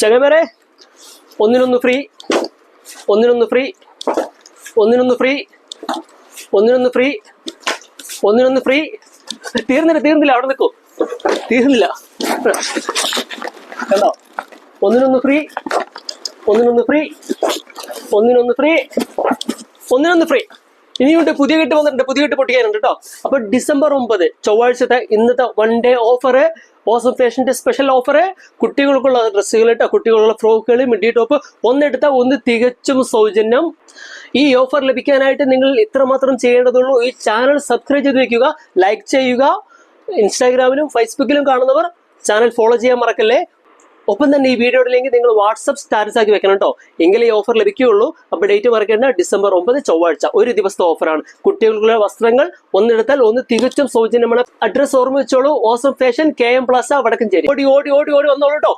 ചങ്ങന്മാരെ, ഒന്നിനൊന്ന് ഫ്രീ, ഒന്നിനൊന്ന് ഫ്രീ, ഒന്നിനൊന്ന് ഫ്രീ, ഒന്നിനൊന്ന് ഫ്രീ, ഒന്നിനൊന്ന് ഫ്രീ. തീർന്നില്ല, അവിടെ നിൽക്കൂ, തീർന്നില്ല കണ്ടോ? ഒന്നിനൊന്ന് ഫ്രീ, ഒന്നിനൊന്ന് ഫ്രീ, ഒന്നിനൊന്ന് ഫ്രീ, ഒന്നിനൊന്ന് ഫ്രീ. ഇനിയുണ്ട്, പുതിയ കെട്ട് വന്നിട്ടുണ്ട്, പുതിയ കെട്ട് പൊട്ടിക്കാനുണ്ട് കേട്ടോ. അപ്പൊ December 9 ചൊവ്വാഴ്ചത്തെ ഇന്നത്തെ 1 ഡേ ഓഫറ്, ഓസം ഫാഷന്റെ സ്പെഷ്യൽ ഓഫറ്, കുട്ടികൾക്കുള്ള ഡ്രസ്സുകൾ കേട്ടോ, കുട്ടികളുള്ള ഫ്രോക്കുകൾ, മിഡി ടോപ്പ്, ഒന്നെടുത്താൽ ഒന്ന് തികച്ചും സൗജന്യം. ഈ ഓഫർ ലഭിക്കാനായിട്ട് നിങ്ങൾ ഇത്രമാത്രം ചെയ്യേണ്ടതുള്ളൂ. ഈ ചാനൽ സബ്സ്ക്രൈബ് ചെയ്ത് വെക്കുക, ലൈക്ക് ചെയ്യുക. ഇൻസ്റ്റാഗ്രാമിലും ഫേസ്ബുക്കിലും കാണുന്നവർ ചാനൽ ഫോളോ ചെയ്യാൻ മറക്കല്ലേ. ഒപ്പം തന്നെ ഈ വീഡിയോയുടെ ലിങ്ക് നിങ്ങൾ വാട്സപ്പ് സ്റ്റാറ്റസ് ആക്കി വെക്കണം കേട്ടോ, എങ്കിലേ ഈ ഓഫർ ലഭിക്കുകയുള്ളൂ. അപ്പോൾ ഡേറ്റ് മറക്കേണ്ട, December 9 ചൊവ്വാഴ്ച, ഒരു ദിവസത്തെ ഓഫറാണ്. കുട്ടികൾക്കുള്ള വസ്ത്രങ്ങൾ ഒന്നെടുത്താൽ ഒന്ന് തികച്ചും സൗജന്യമാണ്. അഡ്രസ് ഓർമ്മ വെച്ചോളൂ, awesome fashion, KM plaza, Vadakkanchery. ഓടി ഓടി ഓടി ഓടി വന്നോളൂ കേട്ടോ.